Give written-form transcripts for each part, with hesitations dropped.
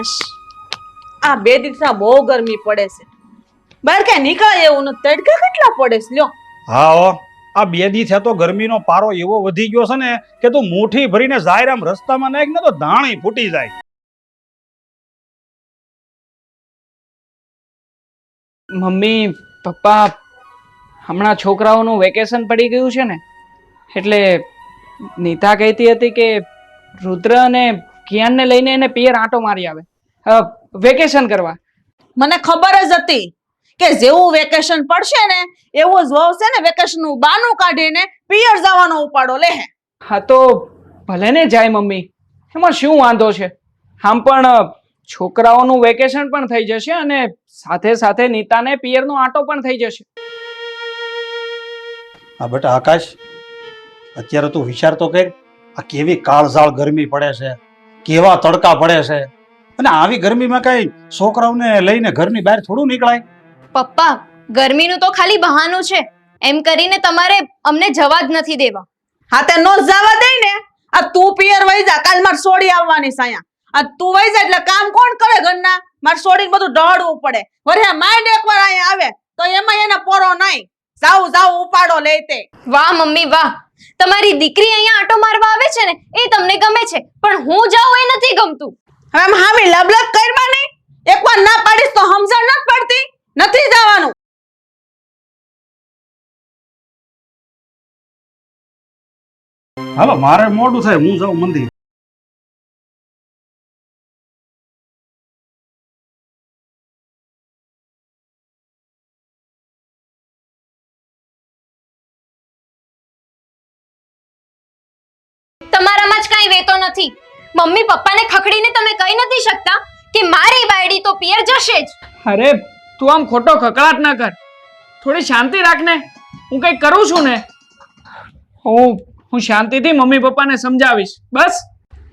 સર્વનાશ, આ 2 દિવસમાં બહુ ગરમી પડે છે. બહાર ક્યાં નીકળાય એવું નથી. તડકા કેટલા પડે છે લ્યો. હા હો, આ 2 દી થયા તો ગરમીનો પારો એવો વધી ગયો છે ને કે તું મુઠ્ઠી ભરીને જાય આમ રસ્તામાં નાખ ને તો ધાણી ફૂટી જાય. મમ્મી પપ્પા હમણાં છોકરાઓનું વેકેશન પડી ગયું છે ને, એટલે નીતા કહેતી હતી કે રુદ્ર અને કિયાનને લઈને એને પિયર આંટો મારી આવે વેકેશન કરવા. મને ખબર જ હતી કે જેવું વેકેશન પડશે ને એવું જ વહુ છે ને વેકેશન નું બાનું કાઢીને પિયર જવાનો ઉપાડો લે. હા તો ભલે ને જાય મમ્મી, એમાં શું વાંધો છે? આમ પણ છોકરાઓનું વેકેશન પણ થઈ જશે અને સાથે સાથે નીતાને પિયરનો આંટો પણ થઈ જશે. હા બેટા આકાશ, અત્યારે તું વિચાર તો કર, આ કેવી કાળઝાળ ગરમી પડે છે, કેવા તડકા પડે છે, અને આવી ગરમીમાં કઈ છોકરાઓને લઈને ઘરની બહાર થોડું નીકળાય. પપ્પા, ગરમીનું તો ખાલી બહાનું છે, એમ કરીને તમારે અમને જવા જ નથી દેવા. હા તે નો જવા દે ને. આ તું પિયર વઈ જા, કાલ માર સોડી આવવાની છે અહીંયા. આ તું વઈ જા એટલે કામ કોણ કરે ઘરના? માર સોડીને બધું ઢળવું પડે. વરે માંડ એકવાર અહીંયા આવે તો એમાં એને પોરો નહીં. જાવ ઉપાડો લે તે. વાહ મમ્મી વાહ, તમારી દીકરી અહીંયા આંટો મારવા આવે છે ને એ તમને ગમે છે, પણ હું જાઉં એ નથી ગમતું. હવે આમ હામી લબલબ કરવા નહીં. એકવાર ના પાડીશ તો સમજણ નથી પડતી. નથી જવાનું. હાલો મારે મોડું થાય, હું જાઉં મંદિર. તમારામાં જ કાંઈ વેતો નથી. મમ્મી પપ્પાને ખખડીને તમે કહી નથી શકતા કે મારી બાયડી તો પિયર જશે જ. અરે તું આમ ખોટો ખકડાટ ના કર, થોડી શાંતિ રાખ ને. હું કંઈક કરું છું ને, હું શાંતિથી મમ્મી પપ્પાને સમજાવીશ. બસ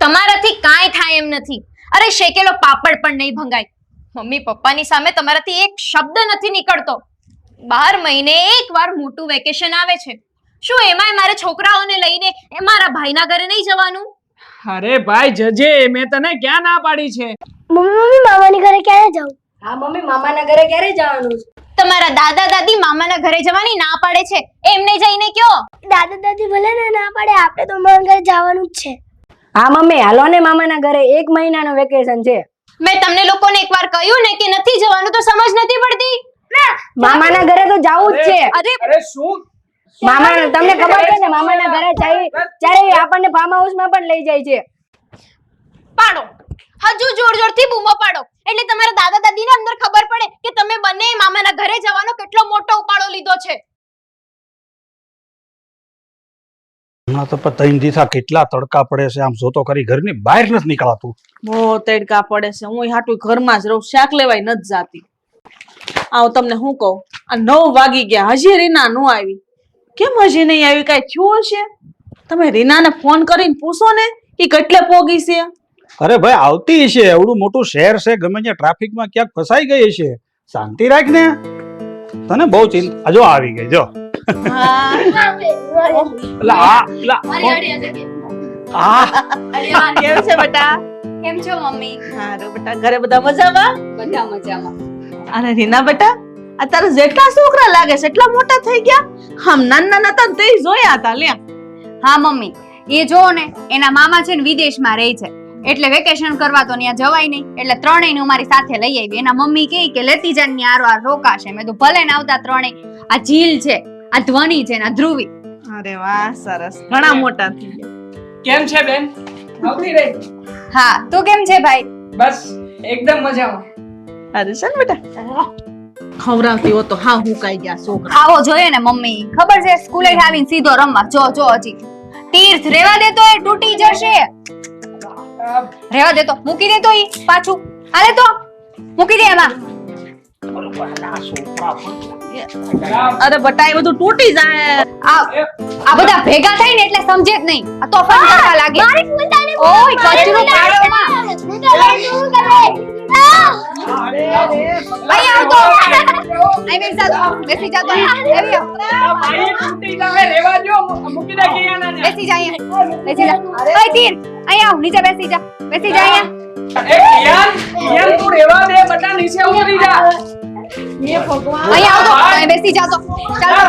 તમારાથી કાંઈ થાય એમ નથી. અરે શેકેલો પાપડ પણ નહીં ભંગાય. મમ્મી પપ્પાની સામે તમારાથી એક શબ્દ નથી નીકળતો. 12 મહિને એકવાર મોટું વેકેશન આવે છે, શું એમાંય મારે છોકરાઓને લઈને મારા ભાઈના ઘરે નહીં જવાનું? અરે ભાઈ જજે, મેં તને ક્યાં ના પાડી છે? મમ્મી મામાની ઘરે ક્યારે જાઉં? હા મમ્મી, મામાના ઘરે ક્યારે જવાનું છે? તમારા દાદા દાદી મામાના ઘરે જવાની ના પાડે છે, એમને જઈને કયો. દાદા દાદી ભલે ને ના પાડે, આપણે તો મામાના ઘરે જવાનું જ છે. હા મમ્મી, હાલો ને મામાના ઘરે, 1 મહિનાનું વેકેશન છે. મેં તમને લોકોને એકવાર કહ્યું ને કે નથી જવાનું તો સમજ નથી પડતી. મામાના ઘરે તો જવું જ છે. અરે શું મામા, તમને ખબર છે ને મામાના ઘરે ચારે આપણને ફાર્મ હાઉસમાં પણ લઈ જાય છે. પાડો, હજુ જોર જોરથી બૂમો પાડો એટલે તમારા દાદા દાદીને અંદર ખબર પડે કે તમે બંને મામાના ઘરે જવાનો કેટલો મોટો ઉપાડો લીધો છે. હમણાં તો પણ 3 દિવસ કેટલા તડકા પડે છે, આમ જોતો કરી ઘરની બહાર નથી નીકળાતું. બહુ તડકા પડે છે. હું હાટું ઘરમાં જ રહું, શાક લેવાય નથી જાતી. આવ તમને હું કહું, આ 9 વાગી ગયા, હજી રીના નો આવી. કેમ હજી નહીં આવી? કઈ થયું હશે? તમે રીનાને ફોન કરીને પૂછો ને એ કેટલે પોગી છે. અરે ભાઈ આવતી હશે, એવડું મોટું શહેર છે, ગમે ત્યાં ટ્રાફિકમાં ક્યાંક ફસાઈ ગઈ હશે. શાંતિ રાખ ને, તને બહુ ચિંતા. જો આવી ગઈ જો. કેમ છે બેટા? કેમ છો મમ્મી? હારું બેટા, ઘરે બધા મજામાં? બધા મજામાં. અરે રીના બેટા, આ તારા જેટલા છોકરા લાગે છે એટલા મોટા થઈ ગયા. આમ નાના હતા તે જોયા હતા લ્યા. હા મમ્મી, એ જો ને એના મામા છે ને વિદેશમાં રહે છે, એટલે વેકેશન કરવા તો ત્યાં જવાય નહીં, એટલે ત્રણેયને મારી સાથે લઈ આવી. એના મમ્મી કહે કે લેતી જાન ની આરો રોકાશે. મેં તો ભલે ને આવતા ત્રણેય. આ ઝીલ છે, આ ધ્વની છે, આ ધ્રુવી. અરે વાહ, સરસ, ઘણા મોટા થઈ ગયા. કેમ છે બેન? આવતી રહી. હા, તું કેમ છે ભાઈ? બસ એકદમ મજામાં. અરે છે ને બેટા, ખવરાવતી હો તો હા હું કાઈ ગયા છોકરા. ખાવો જોઈએ ને મમ્મી, ખબર છે સ્કૂલે આવીને સીધો રમવા. જો હજી તીર્થ રેવા દે તો એ તૂટી જશે. રેવા દે તો મૂકી દે તો ઈ પાછું હાલે તો મૂકી દે એમાં. અરે બટા, એ બધું તૂટી જાય. આ બધા ભેગા થાય ને એટલે સમજે જ નહીં. આ તોફાન કરવા લાગે. ઓય કચરો પાડોમાં. અહીં આવતો. અહીં બેસી જા તો. આવી આવ. ભાઈ છૂટી જાવે, રેવા દો, મૂકી દે કિયાના ને. બેસી જા અહીંયા. બેસી જા. ઓય તીર, અહીં આવ, નીચે બેસી જા. બેસી જા અહીંયા. કિયાન તું રેવા દે, બધા નીચે ઉતરી જા. અહીંયા આવો તો અહીં બેસી જાઓ તો ચાલો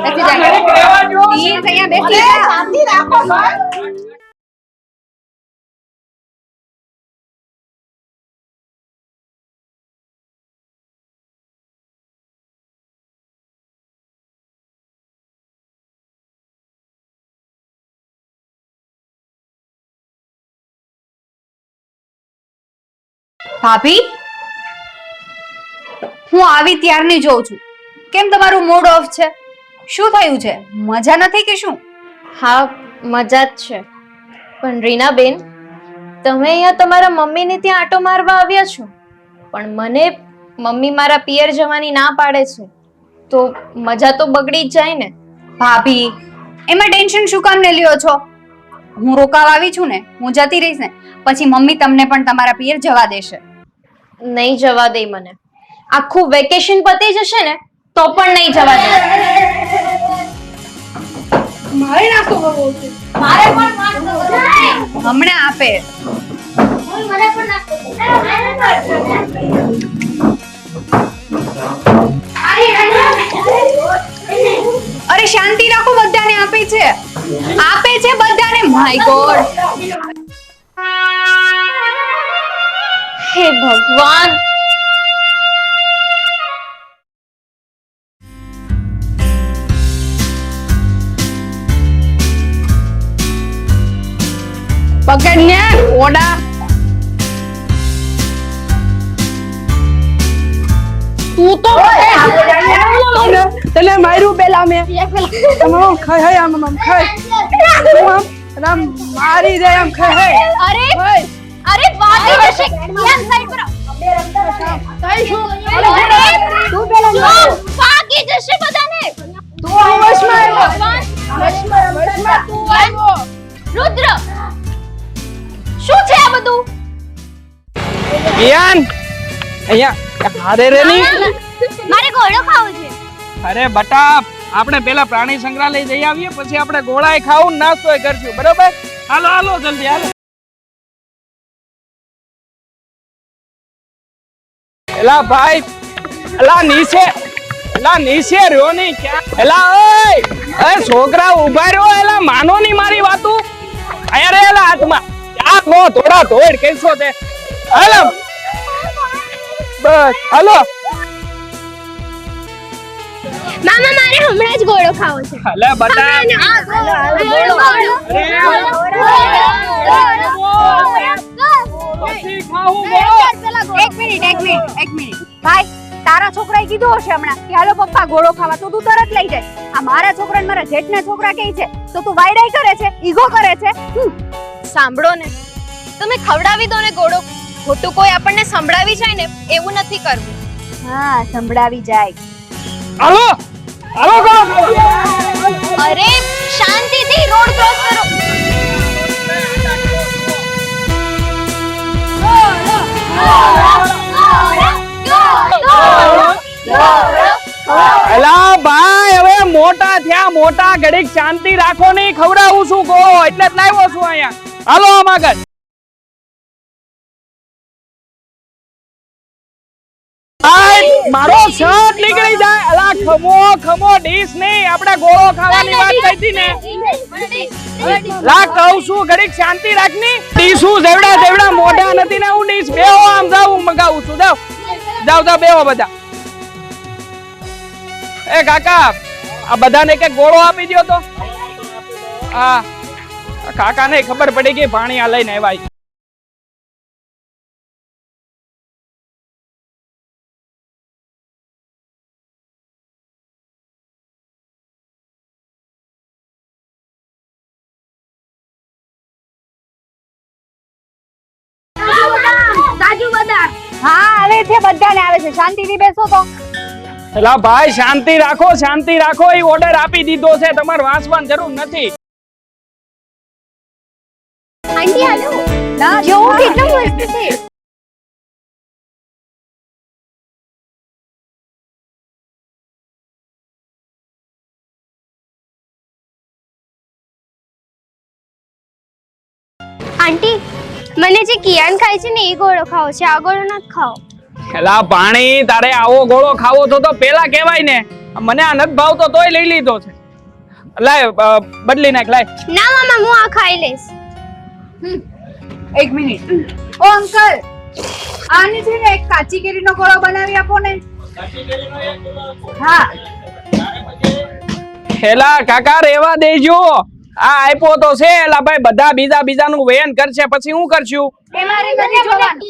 બેસી જાઓ રેવા જો. પ્લીઝ અહીંયા બેસી જાઓ ભાભી હું આવી ત્યારની જોઉં છું કેમ તમારું મૂડ ઓફ છે શું થયું છે મજા નથી કે શું હા મજા જ છે પણ રીનાબેન તમે અહીંયા તમારા મમ્મીને ત્યાં આટો મારવા આવ્યા છો પણ મને મમ્મી મારા પિયર જવાની ના પાડે છે તો મજા તો બગડી જ જાય ને. ભાભી એમાં ટેન્શન શું કામ ને લ્યો છો હું રોકાવા આવી છું ને હું જતી રહીશ ને પછી મમ્મી તમને પણ તમારા પિયર જવા દેશે નહીં જવા દે મને. આખું વેકેશન પતી જશે ને તો પણ નહીં જવા દે. મારે નાસ્તો કરવો છે. હમણાં આપે મને પણ નાસ્તો અરે શાંતિ રાખો બધાને આપે છે બધાને માય ગોડ હે ભગવાન. પકડ ને ઓડા. તું તો તને માર્યું પેલા મેં આમ ખાય આમ ખાય આમ મારી દે આમ ખાય. અરે વાગી જશે યાર સાઈડ પર વાગી જશે બધાને રુદ્ર શું છે આ બધું કિયાન અહીંયા હારે રે ની. મારે ઘોડો ખાવો છે અરે બટા આપણે પેલા પ્રાણી સંગ્રહાલય જઈ આવીએ પછી આપણે ગોળાય ખાવું ને નાસ્તોય કરશું બરોબર. હાલો હાલો જલ્દી હાલો. એલા ભાઈ એલા નીચે રહ્યો ની ક્યાં એલા ઓય એ છોકરા ઉભા રહ્યો એલા માનો ની મારી વાતું આયા રે એલા હાથમાં આ નો થોડા ધોડ કેસો તે હાલો બસ હાલો. મામા મારે હમણાં જ ઘોડો ખાવો છે અલે બટા પછી ખાવું બોલ. એક મિનિટ ભાઈ તારા છોકરાએ કીધું હશે હમણાં કે હાલો પપ્પા ઘોડો ખાવા તો તું તરત લઈ જાય આ મારા છોકરા ને મારા જેઠના છોકરા કહે છે તો તું વાયડાઈ કરે છે ઈગો કરે છે સાંભળો ને તમે ખવડાવી દો ને ગોળો. ખોટું કોઈ આપણને સંભળાવી જાય ને એવું નથી કરવું. હા સંભળાવી જાય હાલો હાલો ગો. અરે શાંતિથી રોડ ક્રોસ કરો. એલા ભાઈ હવે મોટા થયા મોટા ઘડીક શાંતિ રાખો નહીં ખવડાવું છું ગોળો એટલે જ લાવ્યો છું અહીંયા. હાલો આમ આગળ. મારો શર્ટ નીકળી જાય. અલા ખમો ડીશ નહીં આપણે ગોળો ખાવાની વાત કરી હતી ને. લા કહું છું ઘડીક શાંતિ રાખની. ડીશું જેવડા મોઢા નથી ને હું ડીશ બેહો આમ જાઉં મગાવું છું. જાવ બેહો બધા. એ કાકા આ બધાને કે ગોળો આપી દ્યો તો. હા કાકાને ખબર પડી ગઈ પાણી આ લઈને આવ્યા. કાજુ બદામ હા આવે છે બધાને આવે છે શાંતિથી બેસો તો એલા ભાઈ શાંતિ રાખો એ ઓર્ડર આપી દીધો છે તમારે વાંચવાની જરૂર નથી. આંટી હાલો ના જોવું કેટલું મસ્ત છે આંટી મને જે કિયાન ખાય છે ને એ ગોળો ખાવો છે, આ ગોળો નથી ખાવો. એલા પાણી, તારે આવો ગોળો ખાવો તો પેલા કહેવાય ને. મને આ નથી ભાવતો તોય લઈ લીધો છે. લાય બદલી નાખ, લાય. ના મામા, હું આ ખાઈ લઈશ. એક મિનિટ. ઓ અંકલ, આને છે ને એક કાચી કેરીનો ગોળો બનાવી આપો ને. હા. એલા કાકા રેવા દેજો. આ આપ્યો તો છે. એલા ભાઈ બધા બીજાનું વેન કરશે પછી હું કરશું? એ મારે નથી જોવાનું.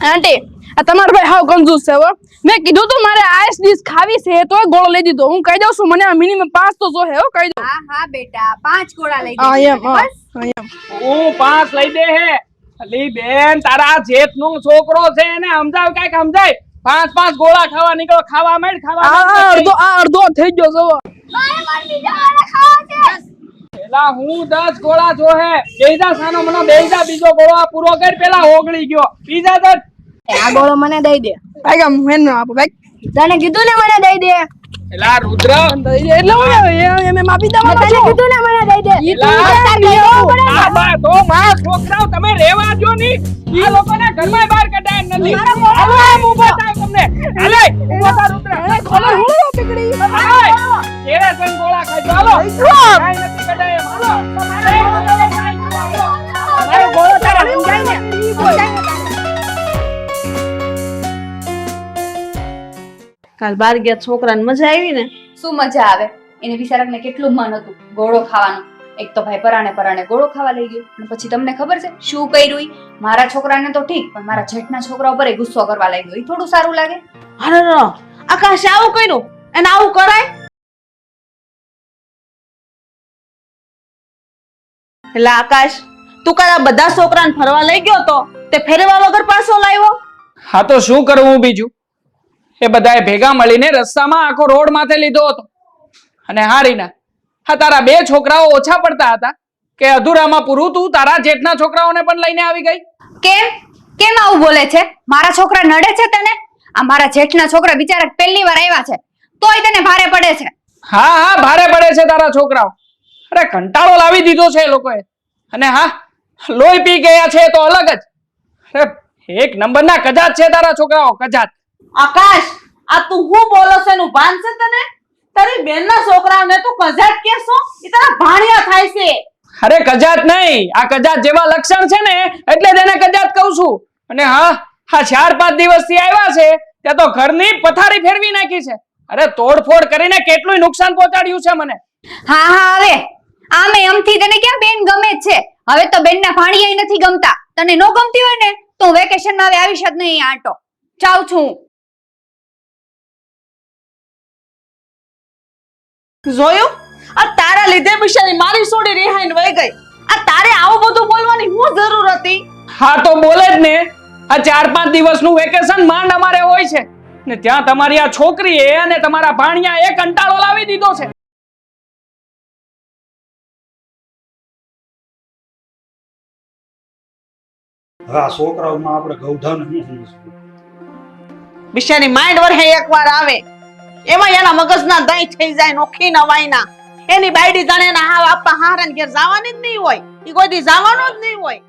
આંટી, આ તમારો ભાઈ હાવ કંજૂસ છે હો. મેં કીધું તું મારે આઈસ ડીશ ખાવી છે તો ગોળો લઈ દીધો. હું કહી દઉં છું મને મિનિમમ 5 તો જોહે હો, કહી દઉં. હા હા બેટા, 5 ગોળા લઈ હા દે. એમ, હા એમ. હું 5 લઈ દે હે. અલી બેન, તારા જેઠનો છોકરો છે એને સમજાવ, કાંઈક સમજાય. 5 ગોળા ખાવા નીકળો, ખાવા માંડ, ખાવા માંડ. આ અડધો થઈ ગયો છે હો. પેલા હું 10 ગોળા જોહે. બેજા સાનો મને બેજા બીજો ગોળો આ પૂરો કર. પેલા ઓગળી ગયો. બીજા તો આ ગોળો મને દઈ દે. ભાઈ આમ હેન આપો ભાઈ. તને કીધું ને મને દઈ દે. પેલા રુદ્ર એટલે હું એમ આપી દઉં. તને કીધું ને મને દઈ દે. તો મારા છોકરાઓ તમે રેવા જો ની. આ લોકોને ઘરમાં બહાર કઢાય નથી. હાલો હું બતાવ તમને. હાલે ઉભો થા રુદ્ર. ખબર હું પકડી. હાલે કેરા સંગ ગોળા ખાઈ ચાલો. કાઈ નથી કઢાય હાલો. મારો ગોળો તારે સમજાય ને. કાલ બાર ગયા છોકરાને મજા આવી ને? શું મજા આવે? એને બિચારાને કેટલું મન હતું ગોળો ખાવાનું. એક તો ભાઈ પરાણે ગોળો ખાવા લઈ ગયો અને પછી તમને ખબર છે શું કર્યું? મારા છોકરાને તો ઠીક, પણ મારા જેઠના છોકરા ઉપર ગુસ્સો કરવા લાગ્યો. એ થોડું સારું લાગે? અરે આકાશ આવું કર્યું, એને આવું કરાય? એટલે આકાશ, તું કાલ આ બધા છોકરાને ફરવા લઈ ગયો તો તે ફેરવા વગર પાછો લાવ્યો? હા તો શું કરવું બીજું? એ બધાએ ભેગા મળીને રસ્તામાં આખો રોડ માથે લીધો હતો. અને હારીના હા તારા 2 છોકરાઓ ઓછા પડતા હતા કે અધૂરામાં પૂરું તું તારા જેઠના છોકરાઓને પણ લઈને આવી ગઈ? કેમ આવું બોલે છે? મારા છોકરા નડે છે તને? આ મારા જેઠના છોકરા બિચારા પહેલી વાર આવ્યા છે તોય તને ભારે પડે છે. હા ભારે પડે છે તારા છોકરાઓ. અરે કંટાળો લાવી દીધો છે એ લોકોએ. અને હા લોહી પી ગયા છે તો અલગ જ. અરે એક નંબરના કજાત છે તારા છોકરાઓ, કજાત. આકાશ, આ તું હું બોલો છે એનું ભાન છે તને? તારી બેનના છોકરાઓને તું કજાત કેસો? એ તારા ભાણિયા થાય છે. અરે કજાત નહીં, આ કજાત જેવા લક્ષણ છે ને એટલે જ એને કજાત કહું છું. અને હા 4-5 દિવસથી આવ્યા છે ત્યાં તો ઘરની પથારી ફેરવી નાખી છે. અરે તોડફોડ કરીને કેટલું નુકસાન પહોંચાડ્યું છે મને. હા હવે આમે એમથી તને ક્યાં બેન ગમે છે? હવે તો બેનના ભાણિયા નથી ગમતા. તને નો ગમતી હોય ને તો વેકેશનમાં હવે આવીશ જ નહીં. આટો જાઉં છું. જોયું? આ તારા લીધે બિચારી મારી છોડી રિહાઈને વહી ગઈ. આ તારે આવું બધું બોલવાની શું જરૂર હતી? હા તો બોલે જ ને. આ 4-5 દિવસનું વેકેશન માંડ અમારે હોય છે ને ત્યાં તમારી આ છોકરીએ અને તમારા ભાણિયા એ કંટાળો લાવી દીધો છે. હા, છોકરાઓમાં આપણે ગૌધાન નહીં સમજવું. બિચારી માઇન્ડ વરહે એકવાર આવે એમાં એના મગજના દહીં થઈ જાય નોખી નવાઈના. એની બાયડી જાણે એના હાવ આપવા હારાને ઘેર જવાની જ નહીં હોય. ઈ કોઈ દી જવાનો જ નહીં હોય.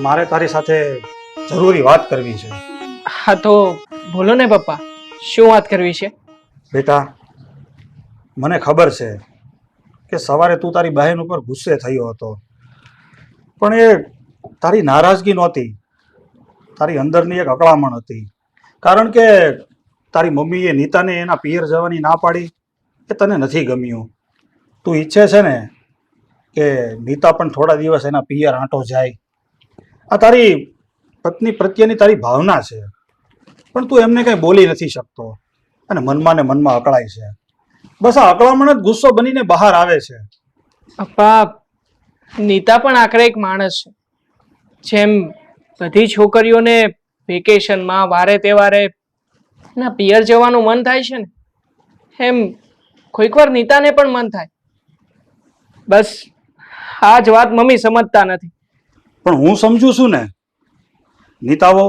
મારે તારી સાથે જરૂરી વાત કરવી છે. હા તો બોલો ને પપ્પા, શું વાત કરવી છે? બેટા, મને ખબર છે કે સવારે તું તારી બહેન ઉપર ગુસ્સે થયો હતો, પણ એ તારી નારાજગી નહોતી, તારી અંદરની એક અકળામણ હતી. કારણ કે તારી મમ્મીએ નીતાને એના પિયર જવાની ના પાડી એ તને નથી ગમ્યું. તું ઈચ્છે છે ને કે નીતા પણ થોડા દિવસ એના પિયર આંટો જાય. આ તારી પત્ની પ્રત્યેની તારી ભાવના છે, પણ તું એમને કંઈ બોલી નથી શકતો અને મનમાં ને મનમાં અકળાય છે. બસ આ અકળામણ જ ગુસ્સો બનીને બહાર આવે છે. પપ્પા, નીતા પણ આખરે એક માણસ છે. જેમ બધી છોકરીઓને વેકેશનમાં વારે તહેવારે ના પિયર જવાનું મન થાય છે ને, એમ કોઈક વાર નીતાને પણ મન થાય. બસ આ જ વાત મમ્મી સમજતા નથી. પણ હું સમજુ છું ને નીતા વહુ,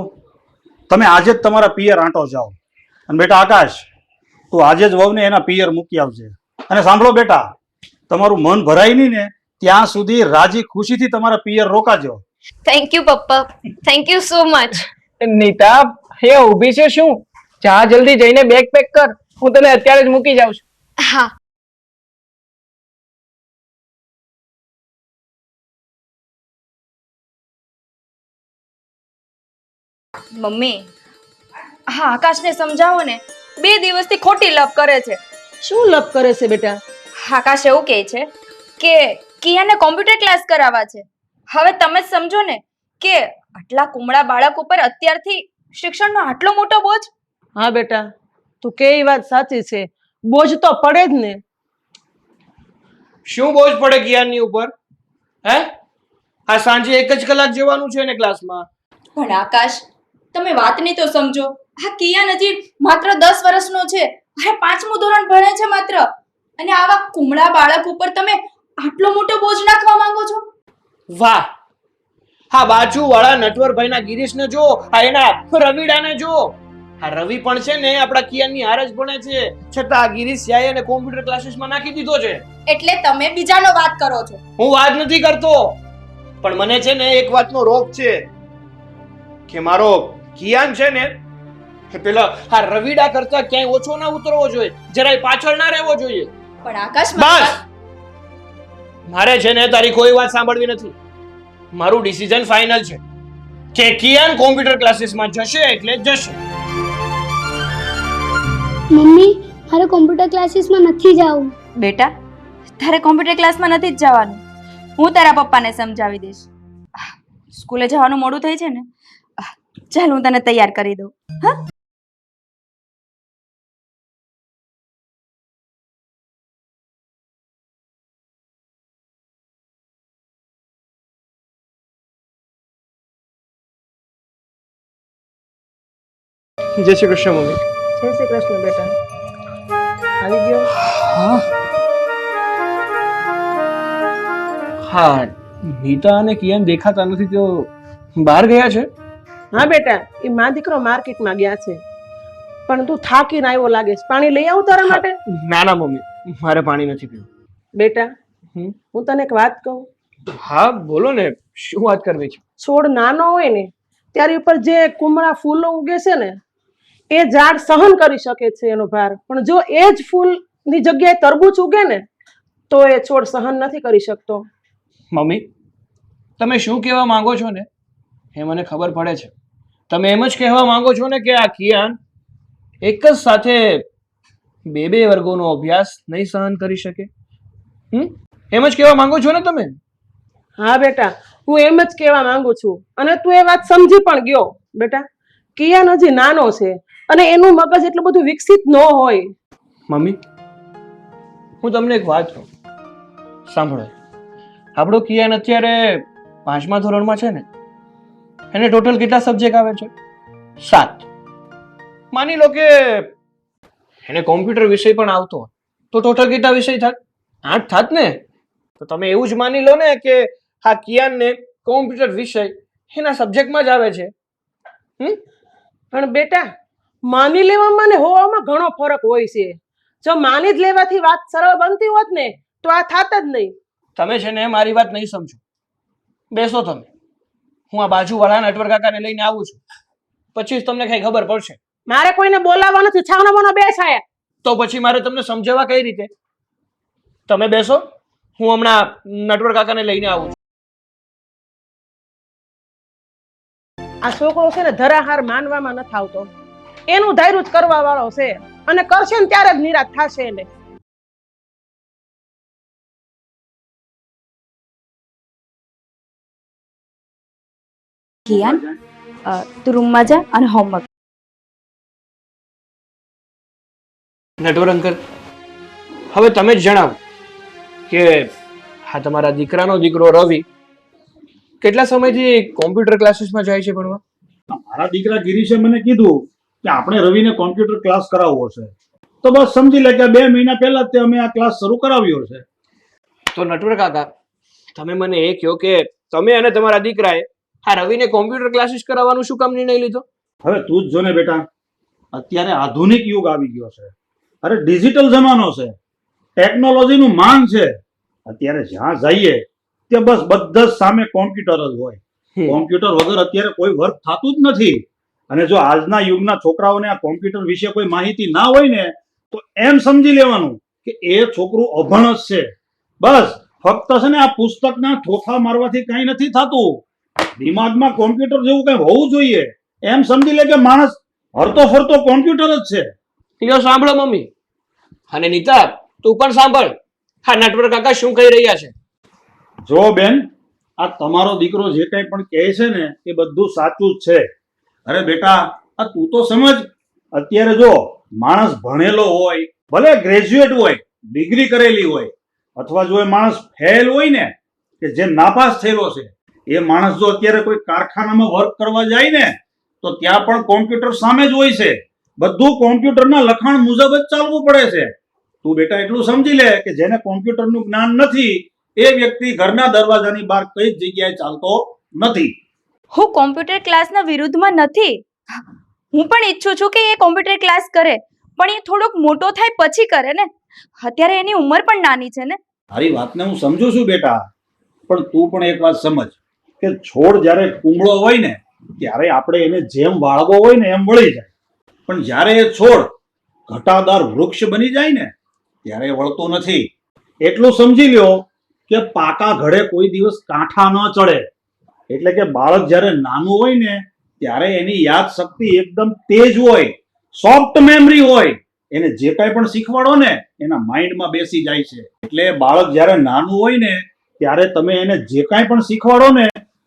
તમે આજે જ તમારા પિયર આંટો જાઓ. અને બેટા આકાશ, તું આજે જ વહુને એના પિયર મૂકી આવજે. અને સાંભળો બેટા, તમારું મન ભરાય નહીં ને ત્યાં સુધી રાજી ખુશીથી તમારા પિયર રોકાજો. થેન્ક યુ પપ્પા, thank you so much. Nita હે ઊભી છે શું? જા જલ્દી જઈને બેગ પેક કર, હું તને અત્યારે જ મૂકી જાઉં છું. હા. મમ્મી, હા આકાશને સમજાવો ને, 2 દિવસથી ખોટી લપ કરે છે. શું લપ કરે છે બેટા? આકાશ એવું કહે છે કે કિયાને કોમ્પ્યુટર ક્લાસ કરાવવા છે. હવે તમે જ સમજો ને કે આટલા કુમળા બાળક ઉપર અત્યારથી શિક્ષણનો આટલો મોટો બોજ. હા બેટા, તું કે એ વાત સાચી છે, બોજ તો પડે જ ને. શું બોજ પડે કિયાનની ઉપર? હે, આ સાંજે 1 જ કલાક જવાનું છે ને ક્લાસમાં. પણ આકાશ, તમે વાતની તો સમજો. આ કિયાન હજી માત્ર 10 વર્ષનો છે, અરે 5મું ધોરણ ભણે છે માત્ર, અને આવા કુમળા બાળક ઉપર તમે આટલો મોટો બોજ નાખવા માંગો છો? વાહ, હા બાજુવાળા નટવરભાઈના ગિરીશને જો, આ એના રવિડાને જો. આ રવિ પણ છે ને આપણા કિયાનની હારે જ ભણે છે, છતાં આ ગિરીશ જાય અને કોમ્પ્યુટર ક્લાસીસમાં નાખી દીધો છે. એટલે તમે બીજાનો વાત કરો છો? હું વાત નથી કરતો, પણ મને છે ને એક વાતનો રોગ છે કે મારો કિયાન છે ને કે પેલા આ રવિડા કરતા ક્યાંય ઓછો ના ઉતરવો જોઈએ, જરાય પાછળ ના રહેવો જોઈએ. પણ આકાશ, બસ, મારે છે ને તારી કોઈ વાત સાંભળવી નથી. મારું ડિસિઝન ફાઇનલ છે કે કિયાન કોમ્પ્યુટર ક્લાસીસમાં જશે એટલે જશે. મમ્મી, મારે કોમ્પ્યુટર ક્લાસીસમાં નથી જવું. બેટા, તારે કોમ્પ્યુટર ક્લાસમાં નથી જ જવાનું. હું તારા પપ્પાને સમજાવી દઈશ. સ્કૂલે જવાનું મોડું થઈ છે ને, ચાલ હું તને તૈયાર કરી દઉં. હા, જય શ્રી કૃષ્ણ મમ્મી. જય શ્રી કૃષ્ણ બેટા. આવી ગયો? હા, નીતા અને કિયાન દેખાતા નથી, તો બહાર ગયા છે. હા બેટા, એ માં દીકરો માર્કેટમાં ગયા છે, પણ તું થાકીને આવ્યો લાગે છે. પાણી લઈ આવું તારા માટે? ના ના મમ્મી, મારે પાણી નથી પીવું. બેટા, હું તને એક વાત કહું. હા બોલો ને, શું વાત કરવી છે? છોડ નાનો હોય ને ત્યારે ઉપર જે કુમળા ફૂલો ઉગે છે ને, એ ઝાડ સહન કરી શકે છે એનો ભાર, પણ જો એ જ ફૂલની જગ્યાએ તરબૂચ ઉગે ને તો એ છોડ સહન નથી કરી શકતો. મમ્મી, તમે શું કહેવા માંગો છો ને એ મને ખબર પડે છે. તમે એમ જ કહેવા માંગો છો ને કે આ કિયાન એક જ સાથે 2 વર્ગોનો અભ્યાસ નહીં સહન કરી શકે? એમ જ કહેવા માંગો છો ને તમે? હા બેટા, હું એમ જ કહેવા માંગુ છું, અને તું એ વાત સમજી પણ ગયો. બેટા, કિયાન હજી નાનો છે અને એનું મગજ એટલું બધું વિકસિત ન હોય. મમ્મી, હું તમને એક વાત કહું, સાંભળો. આપણો કિયાન અત્યારે 5મા ધોરણમાં છે ને, એને ટોટલ કેટલા સબ્જેક્ટ આવે છે? 7. માની લો કે એને કોમ્પ્યુટર વિષય પણ આવતો તો ટોટલ કેટલા વિષય થાત? 8 થાત ને. તો તમે એવું જ માની લો ને કે આ કિયાનને કોમ્પ્યુટર વિષય એના સબ્જેક્ટમાં જ આવે છે. પણ બેટા, માની લેવામાં ને હોવામાં ઘણો ફરક હોય છે. જો માની જ લેવાથી વાત સરળ બનતી હોત ને તો આ થાત જ નહીં. તમે છે ને મારી વાત નહીં સમજો. બેસો તમે, હું આ બાજુવાળા નટવર કાકાને લઈને આવું છું, પછી જ તમને કઈ ખબર પડશે. મારે કોઈને બોલાવવા નથી. છાવનો બનો બેસાયા. તો પછી મારે તમને સમજાવવા કઈ રીતે? તમે બેસો, હું હમણાં નટવર કાકાને લઈને આવું છું. આ છોકરો છે ને ધરાહાર માનવામાં નથી આવતો. એનું ધાર્યું જ કરવા વાળો છે, અને કરશે ને ત્યારે જ નિરાશ થશે એને. કિયાન, તું રૂમમાં જા અને હોમવર્ક. નટવર અંકલ, હવે તમે જ જણાવો કે હા તમારા દીકરાનો દીકરો રવિ કેટલા સમયથી કોમ્પ્યુટર ક્લાસીસમાં જાય છે ભણવા? મારા દીકરા ગિરીશે મને કીધું કે આપણે રવિને કોમ્પ્યુટર ક્લાસ કરાવવો છે, તો બસ સમજી લે કે 2 મહિના પહેલા જ તે અમે આ ક્લાસ શરૂ કરાવ્યો છે. તો નટવર કાકા, તમે મને એ કહો કે તમે અને તમારા દીકરાએ આ રવિને કોમ્પ્યુટર ક્લાસીસ કરાવવાનું શું કામ નિર્ણય લીધો? હવે તું જ જો ને બેટા, અત્યારે આધુનિક યુગ આવી ગયો છે. અરે ડિજિટલ જમાનો છે, ટેકનોલોજીનું માંગ છે. અત્યારે જ્યાં જઈએ ત્યાં બસ બધા જ સામે કોમ્પ્યુટર જ હોય. કોમ્પ્યુટર વગર અત્યારે કોઈ વર્ક થતું જ નથી. અને જો આજના યુગના છોકરાઓને આ કોમ્પ્યુટર વિશે કોઈ માહિતી ના હોય ને તો એમ સમજી લેવાનું કે એ છોકરું અભણ જ છે. બસ ફક્ત છે ને આ પુસ્તકના ઠોઠા મારવાથી કઈ નથી થતું. દિમાગમાં કોમ્પ્યુટર જેવું કઈ હોવું જોઈએ. એમ સમજી લે કે માણસ હરતો ફરતો કોમ્પ્યુટર જ છે. લ્યો સાંભળો મમ્મી, અને નીતા તું પણ સાંભળ. હા, નટવર કાકા શું કહી રહ્યા છે? જો બેન, આ તમારો દીકરો જે કંઈ પણ કહે છે ને એ બધું સાચું જ છે. અરે બેટા, આ તું તો સમજ, અત્યારે જો માણસ ભણેલો હોય, ભલે ગ્રેજ્યુએટ હોય, ડિગ્રી કરેલી હોય, અથવા જો એ માણસ ફેલ હોય ને કે જે નાપાસ થયેલો છે, એ માણસ જો અત્યારે કોઈ કારખાનામાં વર્ક કરવા જાય ને તો ત્યાં પણ કોમ્પ્યુટર સામે જ હોય છે. બધું કોમ્પ્યુટરના લખાણ મુજબ જ ચાલવું પડે છે. તું બેટા એટલું સમજી લે કે જેને કોમ્પ્યુટરનું જ્ઞાન નથી એ વ્યક્તિ ઘરના દરવાજાની બહાર કઈ જ જગ્યાએ ચાલતો નથી. હું કોમ્પ્યુટર ક્લાસના વિરુદ્ધમાં નથી. હું પણ ઈચ્છું છું કે એ કોમ્પ્યુટર ક્લાસ કરે, પણ એ થોડોક મોટો થાય પછી કરે ને. અત્યારે એની ઉંમર પણ નાની છે ને. તારી વાતને હું સમજુ છું બેટા, પણ તું પણ એક વાત સમજ કે છોડ જ્યારે કુમળો હોય ને ત્યારે આપણે એને જેમ વાળવો હોય ને એમ વળી જાય, પણ જ્યારે એ છોડ ઘટાદાર વૃક્ષ બની જાય ને ત્યારે એ વળતો નથી. એટલું સમજી લ્યો કે પાકા ઘડે કોઈ દિવસ કાંઠા ન ચડે. એટલે કે બાળક જ્યારે નાનું હોય ને ત્યારે એની યાદ શક્તિ એકદમ તેજ હોય, સોફ્ટ મેમરી હોય. એને જે કાંઈ પણ શીખવાડો ને એના માઇન્ડમાં બેસી જાય છે. એટલે બાળક જ્યારે નાનું હોય ને ત્યારે તમે એને જે કાંઈ પણ શીખવાડો ને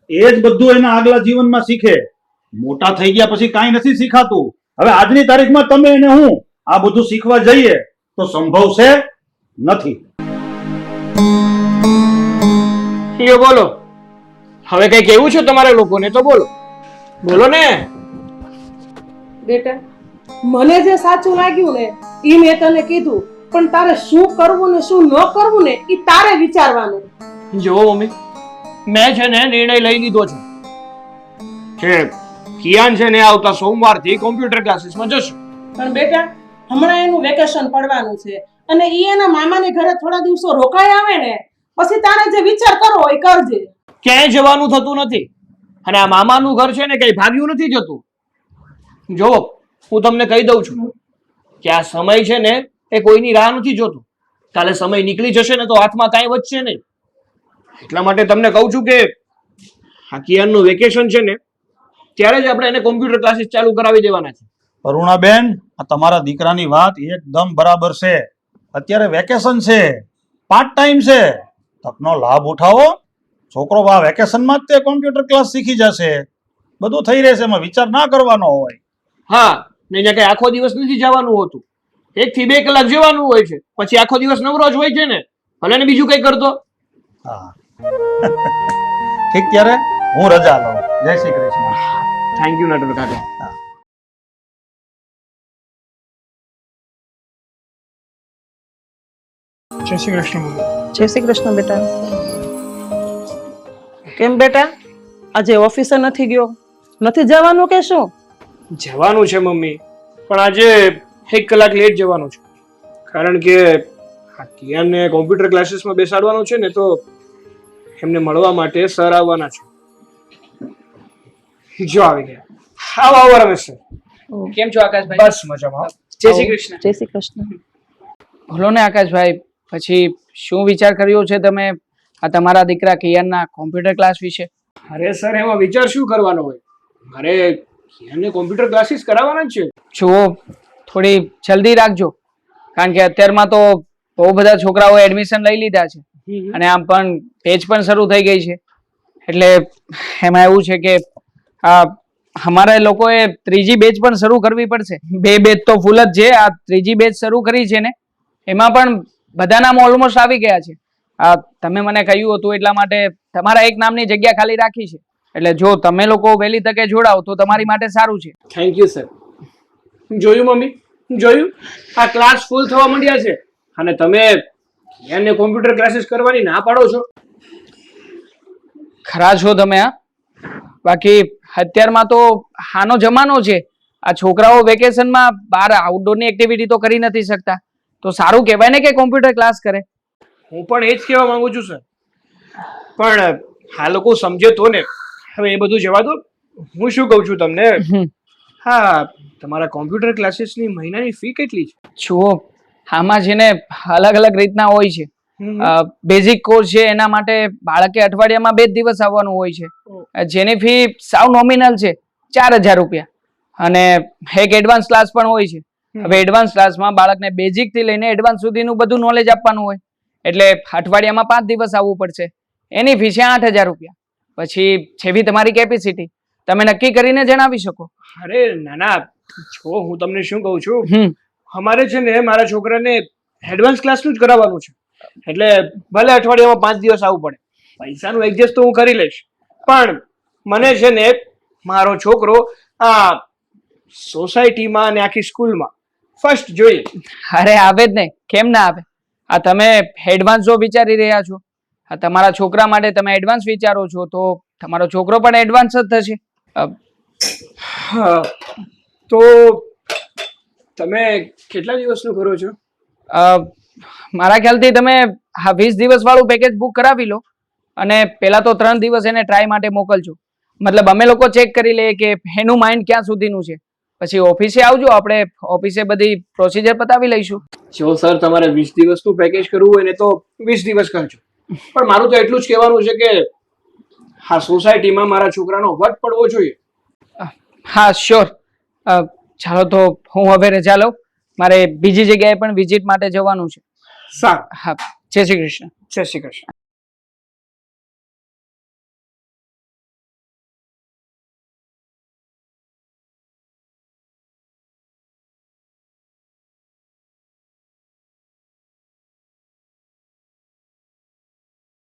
એ જ બધું એના આગલા જીવનમાં શીખે. મોટા થઈ ગયા પછી કાંઈ નથી શીખાતું. હવે આજની તારીખમાં તમે એને હું આ બધું શીખવા જઈએ તો સંભવ છે નથી. લ્યો બોલો, હવે કઈ કેવું છે તમારે લોકોને તો બોલો. બોલો ને. બેટા, મને જે સાચું લાગ્યું ને એ મેં તને કીધું, પણ તારે શું કરવું ને શું ન કરવું ને એ તારે વિચારવાનું. જો મમ્મી, મેં છે ને નિર્ણય લઈ લીધો છે કે કિયાન છે ને આવતા સોમવારથી કોમ્પ્યુટર ક્લાસીસમાં જશે. પણ બેટા, હમણાં એનું વેકેશન પડવાનું છે અને એ એના મામાને ઘરે થોડા દિવસો રોકાઈ આવે ને પછી તારે જે વિચાર કરવો હોય કરજે. ક્યાંય જવાનું થતું નથી, અને આ મામાનું ઘર છે ને કઈ ભાગ્યું નથી જતું. જો હું તમને કહી દઉં છું કે આ સમય છે ને એ કોઈની રાહ નથી જોતું. કાલે સમય નીકળી જશે ને તો હાથમાં કાંઈ વધશે નહીં. એટલા માટે તમને કહું છું કે આ કિયાનનું વેકેશન છે ને ત્યારે જ આપણે એને કોમ્પ્યુટર ક્લાસીસ ચાલુ કરાવી દેવાના છે. અરુણાબેન, આ તમારા દીકરાની વાત એકદમ બરાબર છે. અત્યારે વેકેશન છે, પાર્ટ ટાઈમ છે, તકનો લાભ ઉઠાવો. છોકરો આ વેકેશનમાં જ તે કોમ્પ્યુટર ક્લાસ શીખી જશે. બધું થઈ રહેશે, એમાં વિચાર ના કરવાનો હોય. હા, ને અહીંયા કઈ આખો દિવસ નથી જવાનું હોતું. 1 થી 2 કલાક જવાનું હોય છે, પછી આખો દિવસ નવરો જ હોય છે ને. ભલે ને બીજું કઈ કરતો. હા ઠીક, ત્યારે હું રજા લઉં. જય શ્રી કૃષ્ણ. થેન્ક યુ નટવર કાકા. જય શ્રી કૃષ્ણ. જય શ્રી કૃષ્ણ. બેટા, કેમ બેટા આજે ઓફિસે નથી ગયો? નથી જવાનું કે શું? જવાનું છે મમ્મી, પણ આજે 1 કલાક લેટ જવાનું છે. કારણ કે આ કિયાનને કોમ્પ્યુટર ક્લાસીસમાં બેસાડવાનું છે ને, તો એમને મળવા માટે સર આવવાના છે. જો આવી ગયા. આવો આવો રમેશ સર. કેમ છો આકાશભાઈ? બસ મજામાં. જય શ્રી કૃષ્ણ. જય શ્રી કૃષ્ણ. બોલો ને આકાશભાઈ, પછી શું વિચાર કર્યો છે તમે આ તમારા દીકરા કિયાનના કોમ્પ્યુટર ક્લાસ વિશે? અરે સર, એમાં વિચાર શું કરવાનો હોય? મારે કિયાનને કોમ્પ્યુટર ક્લાસીસ કરાવવાના જ છે. જુઓ, થોડી જલ્દી રાખજો, કારણ કે અત્યારમાં તો બહુ બધા છોકરાઓ એડમિશન લઈ લીધા છે અને આમ પણ બેચ પણ શરૂ થઈ ગઈ છે. એટલે એમાં એવું છે કે આ અમારા લોકોએ 3જી બેચ પણ શરૂ કરવી પડશે. 2 બેચ તો ફૂલ જ છે, આ 3જી બેચ શરૂ કરી છે ને એમાં પણ બધા નામ ઓલમોસ્ટ આવી ગયા છે. આ તમે મને કહ્યું હતું એટલા માટે તમારા એક નામની જગ્યા ખાલી રાખી છે. એટલે જો તમે લોકો વહેલી તકે જોડાઓ તો તમારી માટે સારું છે. Thank you sir. જોયું મમ્મી, જોયું? આ ક્લાસ ફૂલ થવા માંડ્યા છે અને તમે કિયાનને કોમ્પ્યુટર ક્લાસીસ કરવાની ના પાડો છો. ખરા છો તમે? હા, બાકી અત્યારમાં તો આનો જમાનો છે. આ છોકરાઓ વેકેશનમાં બહાર આઉટડોરની એક્ટિવિટી તો કરી નથી શકતા, તો સારું કહેવાય ને કે કોમ્પ્યુટર ક્લાસ કરે. હું પણ એ જ કહેવા માંગુ છું સર, પણ આ લોકો સમજે તો ને. હવે એ બધું જવા દો. હું શું કહું છું તમને, હા તમારા કોમ્પ્યુટર ક્લાસીસની મહિનાની ફી કેટલી છે? જુઓ, આમાં છે ને અલગ અલગ રીતના હોય છે. બેઝિક કોર્સ છે એના માટે બાળકે અઠવાડિયામાં 2 દિવસ આવવાનું હોય છે, જેની ફી સાવ નોમિનલ છે, 4,000 રૂપિયા. અને એક એડવાન્સ ક્લાસ પણ હોય છે. હવે એડવાન્સ ક્લાસમાં બાળકને બેઝિક થી લઈને એડવાન્સ સુધીનું બધું નોલેજ આપવાનું હોય, એટલે અઠવાડિયામાં 5 દિવસ આવવું પડશે. એની ફી છે 8,000 રૂપિયા. પછી જેવી તમારી કેપેસિટી તમે નક્કી કરીને જણાવી શકો. અરે ના ના, જો હું તમને શું કહું છું, અમારે છે ને મારા છોકરાને એડવાન્સ ક્લાસનું જ કરાવવાનું છે, એટલે ભલે અઠવાડિયામાં 5 દિવસ આવવું પડે, પૈસાનું એડજસ્ટ તો હું કરી લઈશ. પણ મને છે ને મારો છોકરો આ સોસાયટીમાં અને આખી સ્કૂલમાં ફર્સ્ટ જોઈએ. અરે આવે જ ને, કેમ ના આવે? આ તમે એડવાન્સ જો વિચારી રહ્યા છો, આ તમારા છોકરા માટે તમે એડવાન્સ વિચારો છો, તો તમારો છોકરો પણ એડવાન્સ જ થશે. તો તમે કેટલા દિવસનું કરો છો? મારા ખ્યાલથી તમે આ 20 દિવસ વાળું પેકેજ બુક કરાવી લો, અને પેલા તો 3 દિવસ એને ટ્રાય માટે મોકલજો. મતલબ અમે લોકો ચેક કરી લઈએ કે એનું માઇન્ડ ક્યાં સુધીનું છે. પછી ઓફિસે આવજો, આપણે ઓફિસે બધી પ્રોસિજર પતાવી લઈશું. જો સર તમારે 20 દિવસનું પેકેજ કરવું હોય ને તો 20 દિવસ કરજો, પણ મારું તો એટલું જ કહેવાનું છે કે હા સોસાયટીમાં મારા છોકરાનો વટ પડવો જોઈએ. હા શ્યોર. ચાલો તો હું હવે રજા લઉં, મારે બીજી જગ્યાએ પણ વિઝિટ માટે જવાનું છે. સારું. હા, જય શ્રી કૃષ્ણ. જય શ્રી કૃષ્ણ.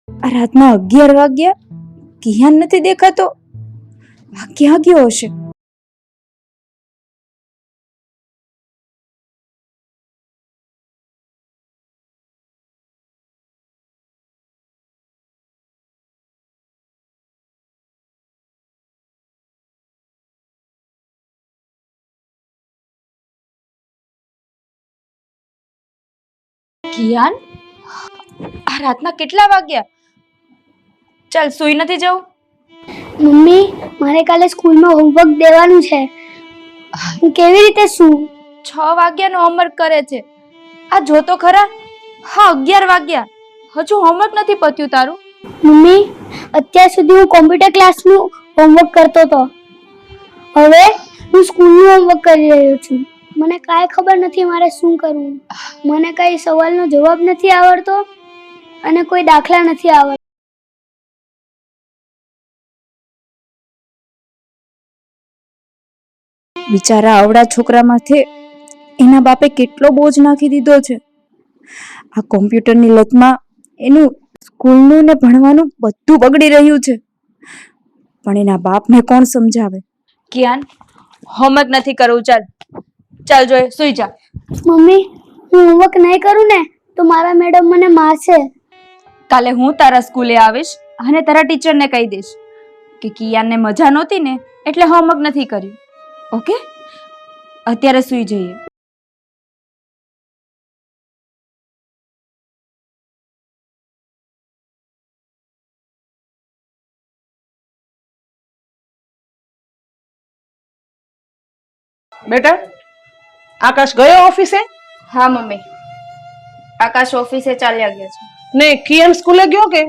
આ રાતના 11 વાગ્યા, કિયાન નથી દેખાતો. આ ક્યાં ગયો હશે? કિયાન, આ રાતના કેટલા વાગ્યા? ચાલ સુઈ નથી જવું? મમ્મી, મારે કાલે સ્કૂલમાં હોમવર્ક દેવાનું છે. હું કેવી રીતે સૂવું? 6 વાગ્યાનો હોમવર્ક કરે છે. આ જો તો ખરા, હા 11 વાગ્યા, હજુ હોમવર્ક નથી પત્યું તારું? મમ્મી, અત્યાર સુધી હું કોમ્પ્યુટર ક્લાસનું હોમવર્ક કરતો હતો. હવે હું સ્કૂલનું હોમવર્ક કરી રહ્યો છું. મને કાંઈ ખબર નથી મારે શું કરવું. મને કાંઈ સવાલનો જવાબ નથી આવડતો અને કોઈ દાખલા નથી આવડતા. બિચારા આવડા છોકરા માથે એના બાપે કેટલો બોજ નાખી દીધો છે. આ કોમ્પ્યુટરની લતમાં એનું સ્કૂલનું ને ભણવાનું બધું બગડી રહ્યું છે, પણ એના બાપને કોણ સમજાવે? કિયાન, હોમવર્ક નથી કરવું, ચાલ ચાલ જોઈએ, સુઈ જા. મમ્મી, હું હોમવર્ક નહીં કરું ને તો મારા મેડમ મને મારશે. કાલે હું તારા સ્કૂલે આવીશ અને તારા ટીચરને કહી દઈશ કે કિયાનને મજા નહોતી ને એટલે હોમવર્ક નથી કર્યું. ઓકે, અત્યારે સુઈ જઈએ. બેટા, આકાશ ગયો ઓફિસે? હા મમ્મી, આકાશ ઓફિસે ચાલ્યા ગયા છે. ને કિયાન સ્કૂલે ગયો કે?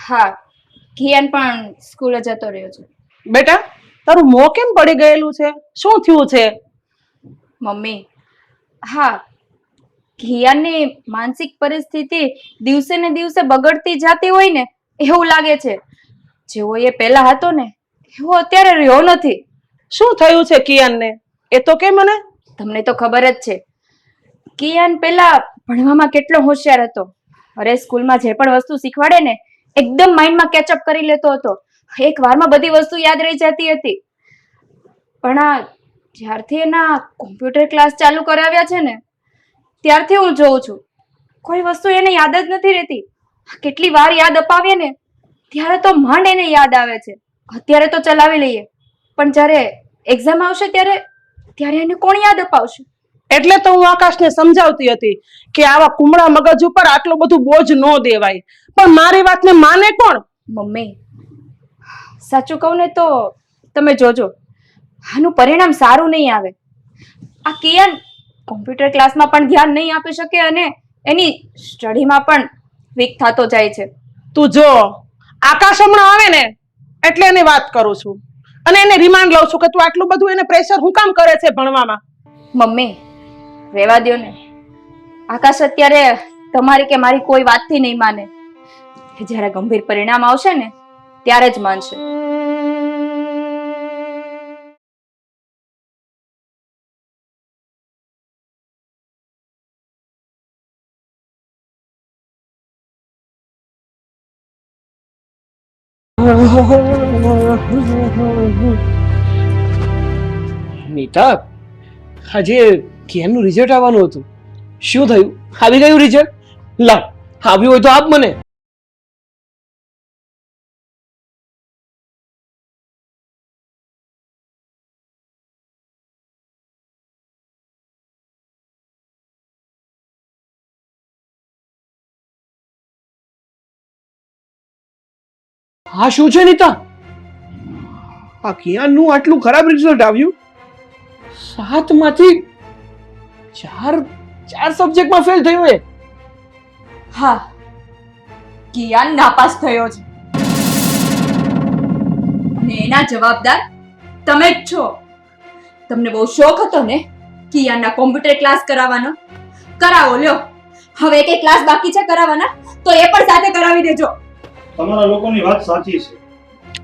હા, કિયાન પણ સ્કૂલે જતો રહ્યો છે. બેટા, તારું મોં કેમ પડી ગયેલું છે? શું થયું છે? મમ્મી, હા, કિયાનની માનસિક પરિસ્થિતિ દિવસે ને દિવસે બગડતી જતી હોય ને એવું લાગે છે. જેવો એ પહેલા હતો ને એવો અત્યારે રહ્યો નથી. શું થયું છે કિયાનને? એ તો કે મને. તમને તો ખબર જ છે, કિયાન પહેલા ભણવામાં કેટલો હોશિયાર હતો. અરે સ્કૂલમાં જે પણ વસ્તુ શીખવાડે ને એકદમ માઇન્ડમાં કેચઅપ કરી લેતો હતો. એક વારમાં બધી વસ્તુ યાદ રહી જતી હતી. પણ આ જ્યારથી એના કોમ્પ્યુટર ક્લાસ ચાલુ કરાવ્યા છે ને ત્યારથી હું જોઉં છું કોઈ વસ્તુ એને યાદ જ નથી રહેતી. કેટલી વાર યાદ અપાવીએ ને ત્યારે તો માંડ એને યાદ આવે છે. અત્યારે તો ચલાવી લઈએ, પણ જ્યારે એક્ઝામ આવશે ત્યારે ત્યારે એને કોણ યાદ અપાવશે? એટલે તો હું આકાશને સમજાવતી હતી કે આવા કુમળા મગજ ઉપર આટલું બધું બોજ ન દેવાય, પણ મારી વાતને માને કોણ? મમ્મી, સાચું કહું ને તો તમે જોજો, આનું પરિણામ સારું નહીં આવે. આ કિયાન કોમ્પ્યુટર ક્લાસમાં પણ ધ્યાન નહીં આપી શકે અને એની સ્ટડીમાં પણ વીક થતો જાય છે. તું જો, આકાશ હમણાં આવે ને એટલે એની વાત કરું છું અને એને રિમાન્ડ લઉં છું કે તું આટલું બધું એને પ્રેશર હું કામ કરે છે ભણવામાં. મમ્મી, રેવા દ્યો ને. આકાશ અત્યારે તમારી કે મારી કોઈ વાતથી નહીં માને. જ્યારે ગંભીર પરિણામ આવશે ને ત્યારે જ માનશે. નીતા, આજે કેનું રિઝલ્ટ આવવાનું હતું, શું થયું? આવી ગયું રિઝલ્ટ? લાવ, આવ્યું હોય તો આપ મને. હા, શું છે નીતા? આ કિયાનનું આટલું ખરાબ રિઝલ્ટ આવ્યું. 7 માંથી 4 સબ્જેક્ટમાં ફેલ થયો એ. હા, કિયાન નાપાસ થયો છે અને એના જવાબદાર તમે જ છો. તમને બહુ શોખ હતો ને કિયાનના કોમ્પ્યુટર ક્લાસ કરાવવાનો? કરાવો લ્યો. હવે એક ક્લાસ બાકી છે કરાવવાના, તો એ પણ સાથે કરાવી દેજો. તમારા લોકોની વાત સાચી છે.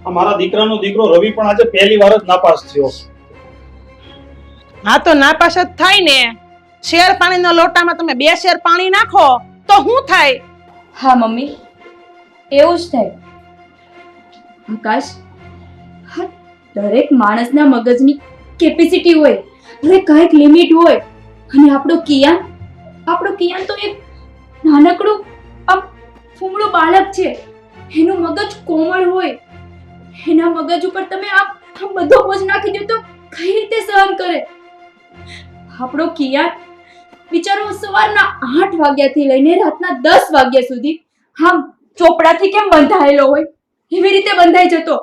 આ મારા દીકરાનો દીકરો રવિ પણ આજે પહેલી વાર જ નાપાસ થયો. હા તો નાપાસ જ થાય ને. શેર પાણીના લોટામાં તમે 2 શેર પાણી નાખો તો શું થાય? હા મમ્મી, એવું જ થાય. આકાશ, હા, દરેક માણસના મગજની કેપેસિટી હોય અને કઈક લિમિટ હોય. અને આપણો કિયાન તો એક નાનકડું આમ ફૂમડું બાળક છે. એનું મગજ કોમળ હોય. એના મગજ ઉપર તમે આમ બધો બોજ નાખી દો તો કઈ રીતે સહન કરે? આપણો કિયાન વિચારો સવારના 8 વાગ્યાથી લઈને રાતના 10 વાગ્યા સુધી આમ ચોપડાથી કેમ બંધાયેલો હોય એવી રીતે બંધાઈ જતો.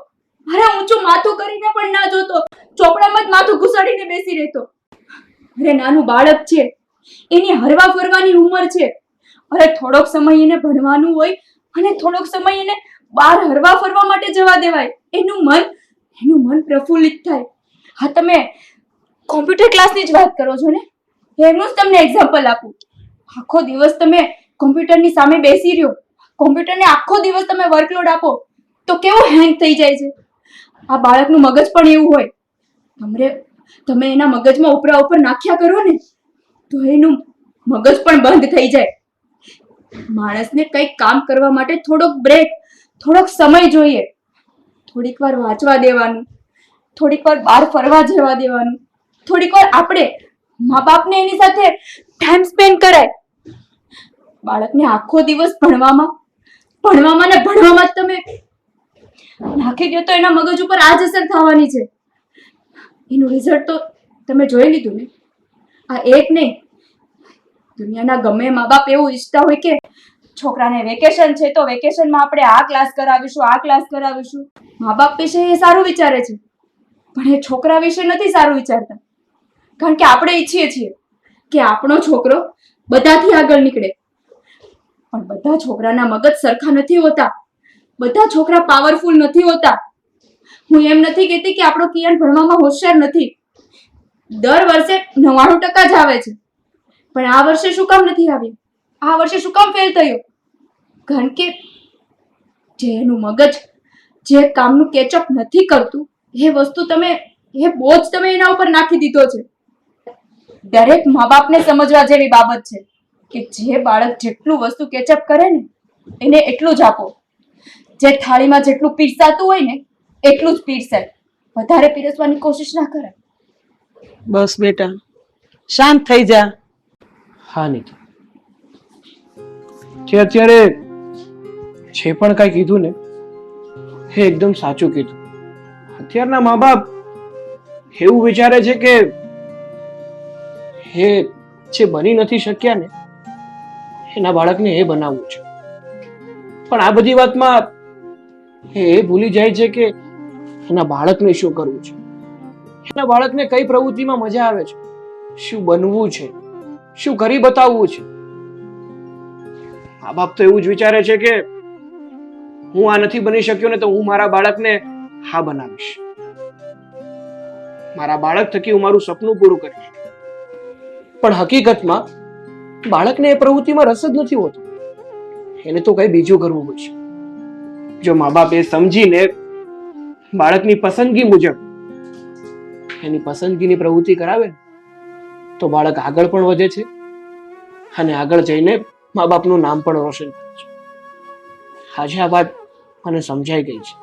અરે ઊંચું માથું કરીને પણ ના જોતો, ચોપડામાં જ માથું ઘુસાડીને બેસી રહેતો. અરે નાનું બાળક છે, એની હરવા ફરવાની ઉંમર છે. અરે થોડોક સમય એને ભણવાનું હોય અને થોડોક સમય એને બહાર હરવા ફરવા માટે જવા દેવાય. એનું મન પ્રફુલ્લિત થાય. હા, તમે કોમ્પ્યુટર ક્લાસની જ વાત કરો છો ને? એનું જ તમને એક્ઝામ્પલ આપું. આખો દિવસ તમે કોમ્પ્યુટરની સામે બેસી રહ્યો, કોમ્પ્યુટરને આખો દિવસ તમે વર્કલોડ આપો તો કેવું હેંગ થઈ જાય છે. આ બાળકનું મગજ પણ એવું હોય. તમે એના મગજમાં ઉપરા ઉપર નાખ્યા કરો ને તો એનું મગજ પણ બંધ થઈ જાય. માણસને કંઈક કામ કરવા માટે થોડોક બ્રેક, થોડોક સમય જોઈએ. થોડીક વાર વાંચવા દેવાનું, થોડીક વાર બહાર ફરવા જવા દેવાનું, થોડીક વાર આપણે મા બાપને એની સાથે ટાઈમ સ્પેન્ડ કરાય. બાળકને આખો દિવસ ભણવામાં ને ભણવામાં જ તમે નાખી દો તો એના મગજ ઉપર આ જ અસર થવાની છે. એનું રિઝલ્ટ તો તમે જોઈ લીધું ને. આ એક નહીં, દુનિયાના ગમે મા બાપ એવું ઈચ્છતા હોય કે છોકરાને વેકેશન છે તો વેકેશનમાં આપણે આ ક્લાસ કરાવીશું. મા બાપ વિશે એ સારું વિચારે છે, પણ એ છોકરા વિશે નથી સારું વિચારતા. કારણ કે આપણે ઈચ્છીએ છીએ કે આપણો છોકરો બધાથી આગળ નીકળે. પણ બધા છોકરાના મગજ સરખા નથી હોતા. બધા છોકરા પાવરફુલ નથી હોતા. હું એમ નથી કહેતી કે આપણો કિયાન ભણવામાં હોશિયાર નથી. દર વર્ષે 99% જ આવે છે. પણ આ વર્ષે શું કામ નથી આવ્યું? આ વર્ષે શું કામ ફેલ થયો? કારણ કે જે એનું મગજ જે કામનું કેચઅપ નથી કરતું એ બોજ તમે એના ઉપર નાખી દીધો છે. દરેક મા બાપને સમજવા જેવી બાબત છે કે જે બાળક જેટલું વસ્તુ કેચઅપ કરે ને એને એટલું જ આપો. જે થાળીમાં જેટલું પીરસાતું હોય ને એટલું જ પીરસાય. વધારે પીરસવાની કોશિશ ના કરે. બસ બેટા, શાંત થઈ જા. હા નીતા, જે અત્યારે જે પણ કાંઈ કીધું ને એ એકદમ સાચું કીધું. અત્યારના મા બાપ એવું વિચારે છે કે હે જે બની નથી શક્યા ને એના બાળકને એ બનાવવું છે. પણ આ બધી વાતમાં એ ભૂલી જાય છે કે એના બાળકને શું કરવું છે, એના બાળકને કઈ પ્રવૃત્તિમાં મજા આવે છે, શું બનવું છે, શું કરી બતાવવું છે. મા બાપ તો એવું જ વિચારે છે કે હું આ નથી બની શક્યો ને તો હું મારા બાળકને હા બનાવીશ, મારા બાળક થકી હું મારું સપનું પૂરું કરીશ. પણ હકીકતમાં બાળકને એ પ્રવૃત્તિમાં રસ જ નથી હોતો, એને તો કઈ બીજું કરવું પડશે. જો મા બાપ એ સમજીને બાળકની પસંદગી મુજબ એની પસંદગીની પ્રવૃત્તિ કરાવે ને તો બાળક આગળ પણ વધે છે અને આગળ જઈને મા બાપનું નામ પણ રોશન કરે છે. આજે આ વાત મને સમજાઈ ગઈ છે.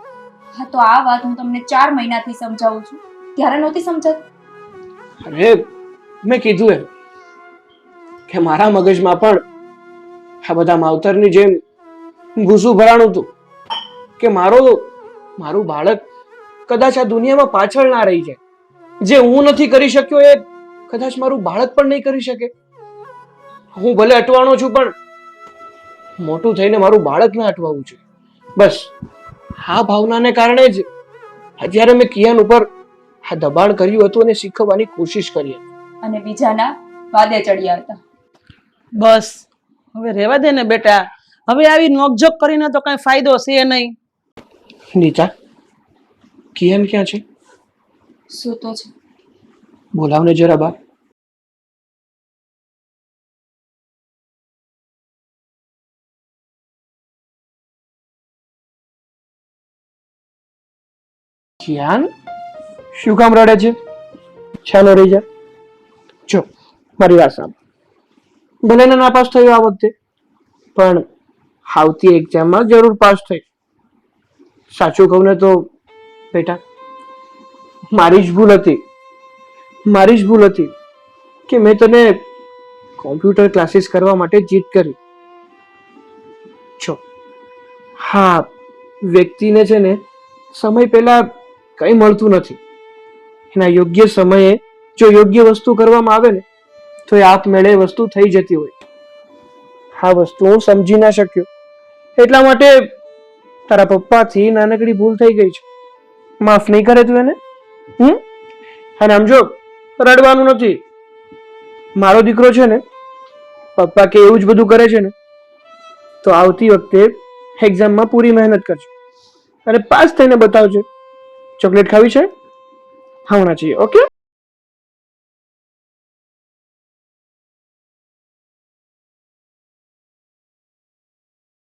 હા, તો આ વાત હું તમને 4 મહિનાથી સમજાવું છું, ત્યારે નહોતી સમજાતી. અરે મેં કીધું એમ કે મારા મગજમાં પણ આ બધા માવતરની જેમ ભૂસું ભરાણું હતું કે મારું બાળક કદાચ આ દુનિયામાં પાછળ ના રહી જાય. જે હું નથી કરી શક્યો એ કદાચ મારું બાળક પણ નહીં કરી શકે. હું ભલે અટવાણો છું પણ મોટું થઈને મારું બાળક ના અટવાવું છે. બસ આ ભાવનાને કારણે જ અત્યારે મેં કિયાન ઉપર આ દબાણ કર્યું હતું અને શીખવવાની કોશિશ કરી હતી. અને બીજાના વાદે ચડ્યા હતા. બસ હવે રહેવા દે ને બેટા, હવે આવી નોકઝોક કરીને તો કઈ ફાયદો છે નહીં. નીતા, કિયાન ક્યાં છે? સૂતો છે. બોલાવને જરા બા. કિયાન શું કામ રડે છે? ચાલો રહી જા. જો મારી વાત સાંભળ, ભલે ને નાપાસ થયો આ વખતે પણ આવતી એક્ઝામમાં જરૂર પાસ થઈ. સાચું કહું ને તો બેટા મારી જ ભૂલ હતી કે મેં તને કોમ્પ્યુટર ક્લાસીસ કરવા માટે જીદ કરી. જો હા, વ્યક્તિને છે ને સમય પહેલા કંઈ મળતું નથી. એના યોગ્ય સમયે જો યોગ્ય વસ્તુ કરવામાં આવે ને તો એ આપમેળે વસ્તુ થઈ જતી હોય. આ વસ્તુ હું સમજી ના શક્યો એટલા માટે તારા પપ્પાથી નાનકડી ભૂલ થઈ ગઈ છે. માફ નહીં કરે તું એને? અને આમ જો રડવાનું નથી. મારો દીકરો છે ને પપ્પા કે એવું જ બધું કરે છે ને તો આવતી વખતે એક્ઝામમાં પૂરી મહેનત કરજો અને પાસ થઈને બતાવજો. ચોકલેટ ખાવી છે? ખાવના चाहिए. ઓકે?